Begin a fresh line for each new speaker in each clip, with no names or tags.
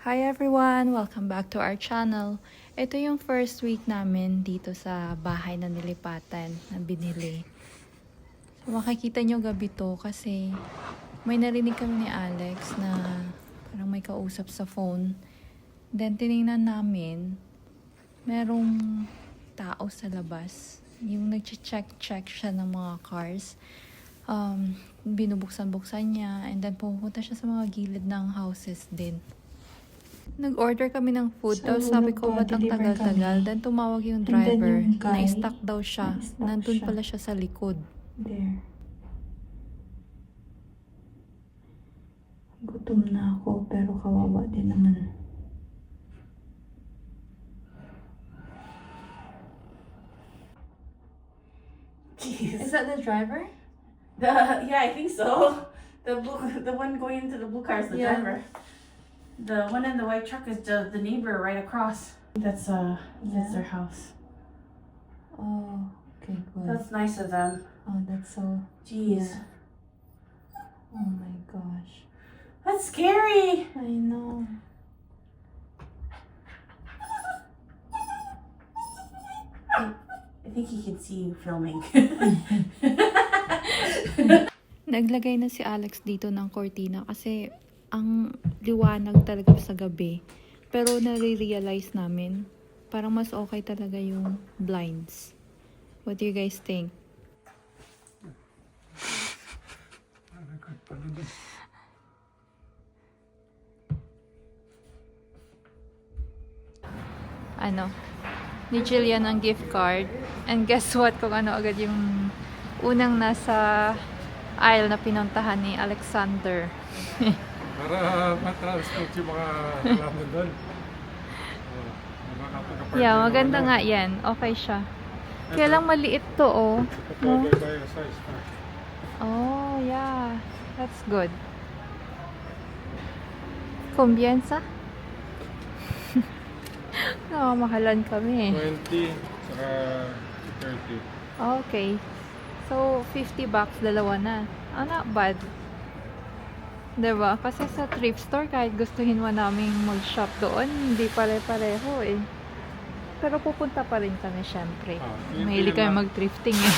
Hi everyone! Welcome back to our channel. Ito yung first week namin dito sa bahay na nilipatan na binili. So makikita nyo gabi to kasi may narinig kami ni Alex na parang may kausap sa phone. Then tinignan namin, merong tao sa labas. Yung nag-check siya ng mga cars. Binubuksan-buksan niya and then pupunta siya sa mga gilid ng houses din. Nag-order kami ng food, tapos sabi ko, ba't ang tagal-tagal? Then tumawag yung driver, na-stuck daw siya. Nandun pala siya sa likod.
There. Gutom na ako, pero kawawa din naman.
Is
Jeez.
that the driver?
Yeah, I think so. The one going into the blue car is the
Yeah.
driver. The one in the white truck is the neighbor right across. That's their house.
Oh, okay, good.
That's nice of them.
Oh, that's so...
Jeez.
Yeah. Oh my gosh.
That's scary.
I know.
I think he can see you filming.
Naglagay na si Alex dito ng cortina kasi ang liwanag talaga sa gabi. Pero nare-realize namin, parang mas okay talaga yung blinds. What do you guys think? Ano? Ni Jillian ang gift card. And guess what? Kung ano agad yung unang nasa aisle na pinuntahan ni Alexander.
Para matransport yung mga halaman doon.
Yeah, maganda nga yan. Okay siya. Kaya lang maliit to, oh. No?
Cover by size.
Oh, yeah. That's good. Kumbiyensa? Nakamahalan kami.
20, saka 30.
Okay. So, $50 dalawa na. Ah, not bad. Diba? Kasi sa thrift store, kahit gustuhin mo naming mag-shop doon, hindi pare-pareho eh. Pero pupunta pa rin kami, syempre.
Tingin-tingin
Mahilig kami
lang.
mag-thrifting eh.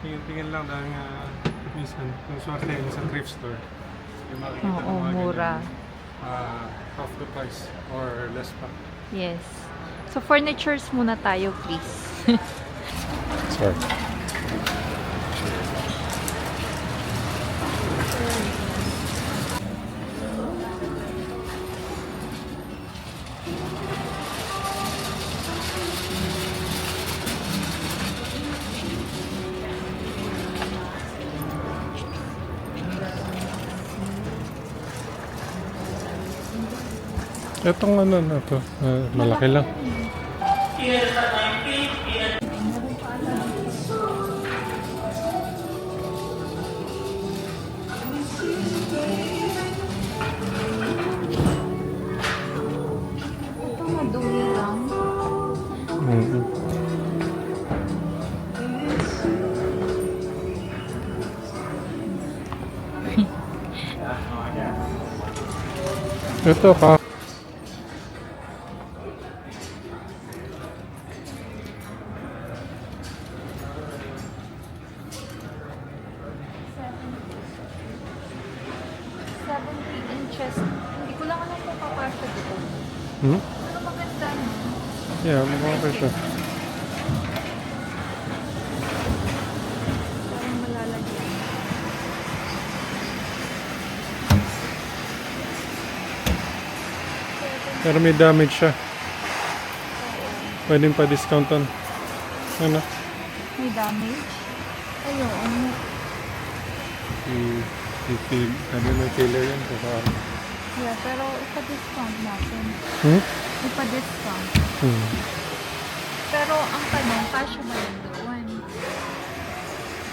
Tingin-tingin lang dahil nga minsan, kung swerte yun sa thrift store, yung makikita
Oo,
ng mga
mura.
ganyan, half the price or less pa.
Yes. So, furnitures muna tayo, please.
Sorry. Itong ano na to, malaki lang.
Ito madumi lang.
Ito ka.
Inches. Hindi ko lang alam kung papasok dito.
Hmm?
Pero maganda no?
Yeah, mukhang okay siya.
Parang malalagyan.
Pero may damage siya. Pwedeng pa-discountan. Ano?
May damage? Ayun.
Ano na tailor yan?
Yeah, pero ipa-discount natin.
Hmm?
Ipa-discount.
Hmm.
Pero ang tanong, kasya ba yun doon?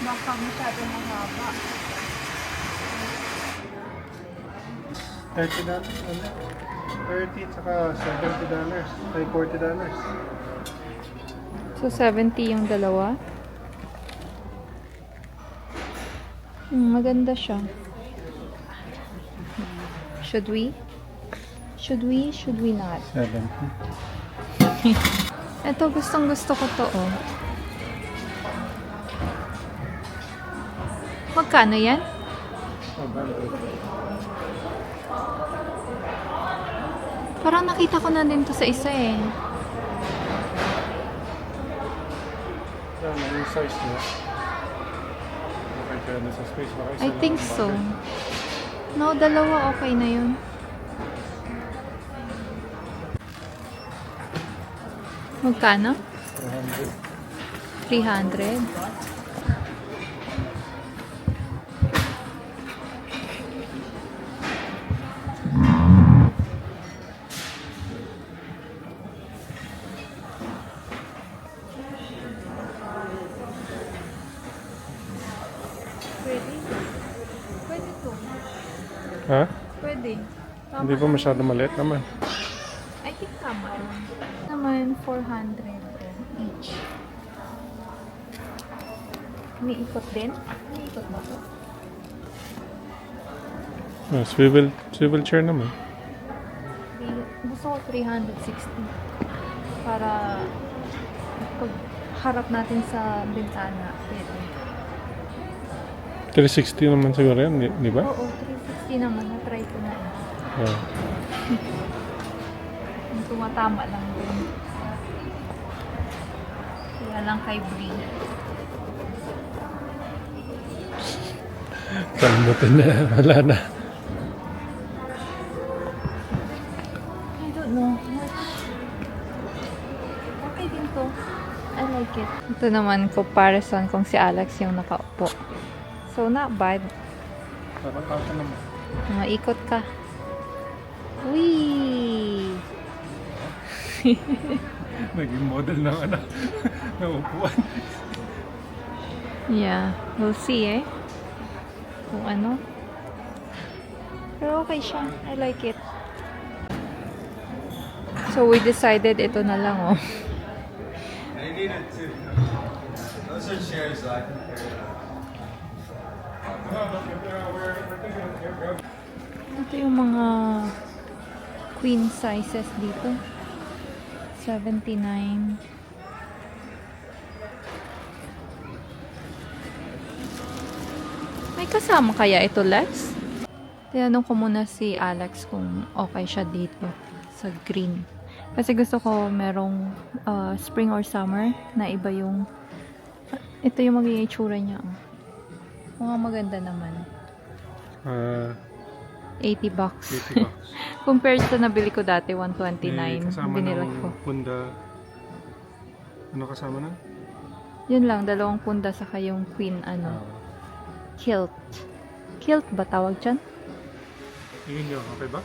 Baka masyado mahaba.
$30, ano? 30 tsaka $70. Ay, $40.
So, 70 yung dalawa? Maganda siya. Should we? Should we? Should we not?
70.
Ito, gustong gusto ko to, oh. Magkano yan?
Oh, bali.
Parang nakita ko na din to sa isa eh.
Yan, yung size niya. Okay kaya na sa space. Baka isa
I
lang
think
ang
so.
bagay.
No, dalawa okay na yun. Magkano?
400.
300? Pwede. Pwede to.
Ha?
Pwede.
Hindi pa masyado maliit naman.
I think tama lang. Naman 400 each. Umiikot din? Umiikot ba to?
Swivel chair naman.
Gusto ko 360. Para pag harap natin sa bintana, pwede.
360 naman siguro yan, di ba?
Oo, 360 naman. Na-try ko na.
Oh.
Yung tumatama lang din. Kaya lang kay Brie.
Kalmutin na, wala na.
I don't know. Okay din to. I like it. Ito naman, comparison kung si Alex yung nakaupo. So, not bad.
Dapat ako naman.
Ikot ka. Wee!
Naging model ng ano, ng upuan.
Yeah, we'll see eh. Kung ano. Pero okay siya. I like it. So we decided ito na lang oh.
I needed to. Those are chairs that I can carry out.
Ito yung mga queen sizes dito. 79. May kasama kaya ito, Lex? Tinanong ko muna si Alex kung okay siya dito sa green. Kasi gusto ko merong spring or summer na iba yung ito yung magiging itsura niya. Oh. Mukhang maganda naman. 80 bucks.
80 bucks.
Compared sa nabili ko dati, 129.
Kasama
Binilot
ng
ko.
punda. Ano kasama na?
Yun lang, 2 punda saka yung queen, kilt. Kilt ba tawag dyan?
Yun yun, okay ba?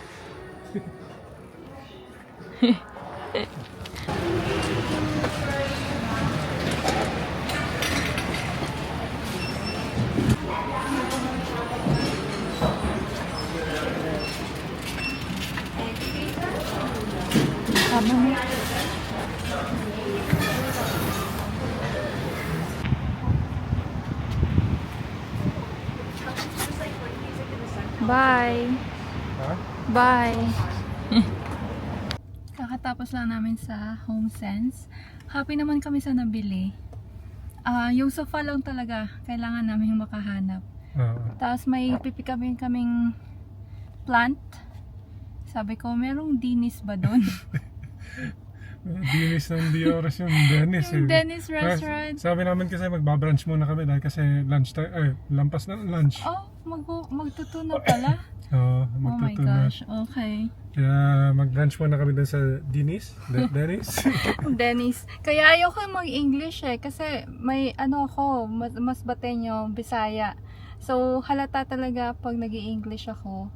Tama na. Bye!
Ha?
Bye! Kakatapos lang namin sa HomeSense. Happy naman kami sa nabili. Yung sofa lang talaga, kailangan namin makahanap.
Oo.
Tapos may pipikapin kaming plant. Sabi ko, merong dinis ba doon?
Dinis ng Dioras yung Dennis.
Yung
eh.
Dennis restaurant.
Sabi namin kasi magbabrunch muna kami dahil kasi lunch time, lampas na ng lunch.
Oh, magtuto na pala.
Oo,
Oh my
magtuto na.
gosh, okay.
Kaya mag-lunch muna kami dun sa Dennis. Dennis.
Dennis. Kaya ayoko mag-English eh. Kasi may ako, mas Bateño, Bisaya. So, halata talaga pag nag-i-English ako.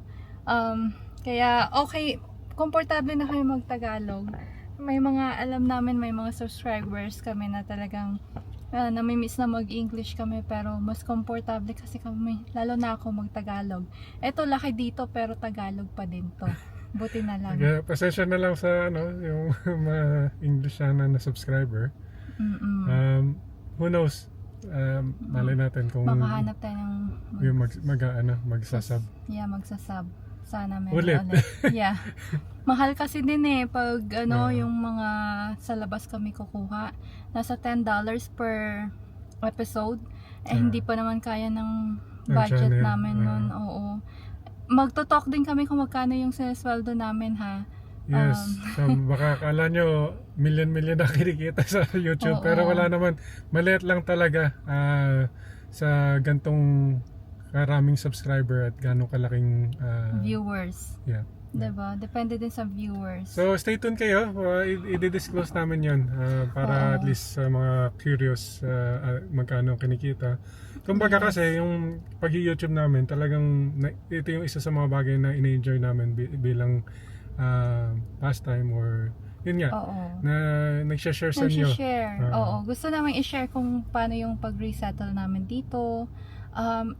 Kaya okay, komportable na kami mag-Tagalog. May mga alam namin, may mga subscribers kami na talagang namimiss na mag-English kami pero mas komportable kasi kami, lalo na ako mag-Tagalog. Eto, laki dito pero Tagalog pa din to. Buti na lang.
Kaya pasensya na lang sa yung mga English na subscriber. Who knows? Malay natin kung
Makahanap tayo ng
yung magsasab.
yeah, magsasab. Sana meron
Ulit.
Yeah. Mahal kasi din eh pag yung mga sa labas kami kukuha. Nasa $10 per episode. Hindi pa naman kaya ng budget
channel.
namin nun. Oo. Magto-talk din kami kung magkano yung sinesweldo namin ha.
Yes. So, baka akala nyo million na kinikita sa YouTube.
Oo.
Pero wala naman. Maliit lang talaga sa gantong karaming subscriber at ganong kalaking
Viewers.
yeah.
Diba? Depende din sa viewers.
So stay tuned kayo. I-disclose namin yon para
Oo.
at least sa mga curious magkano kinikita. Kumbaga kasi yung pag-YouTube namin talagang ito yung isa sa mga bagay na ina-enjoy namin bilang pastime or yun nga
Oo.
na nag-share sa inyo.
Nag-share. Oo. Gusto namin i-share kung paano yung pag-resettle namin dito.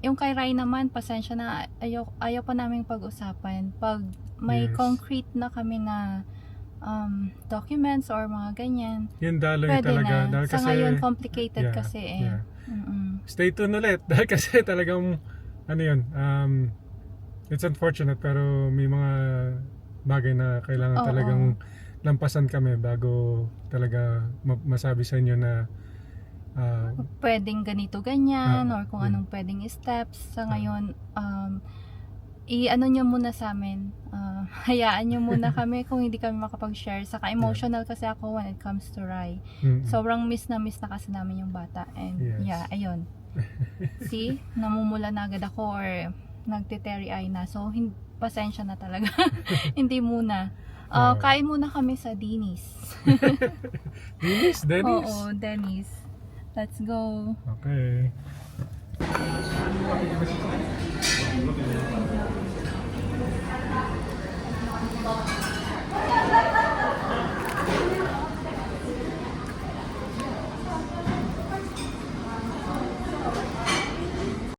Yung kay Rai naman, pasensya na ayaw pa namin pag-usapan. Pag may
Yes.
concrete na kami na documents or mga ganyan,
Yun daloy
pwede
talaga.
na.
Dahil
Sa
kasi,
ngayon, complicated
yeah,
kasi eh.
yeah.
Mm-mm.
Stay tuned ulit dahil kasi talagang ano yun, it's unfortunate pero may mga bagay na kailangan
Oo.
talagang lampasan kami bago talaga masabi sa inyo na
Pwedeng ganito, ganyan, or kung
yeah.
anong pwedeng steps. Sa ngayon, i-ano nyo muna sa amin. Hayaan nyo muna kami kung hindi kami makapag-share. Saka emotional kasi ako when it comes to Rai. Sobrang miss na kasi namin yung bata. And
Yes.
yeah, ayun. See, namumula na agad ako or nagte-teary eye na. So, pasensya na talaga. Hindi muna. Kain muna kami sa Denny's.
Dennis.
Oo, Denny's. Let's go.
Okay.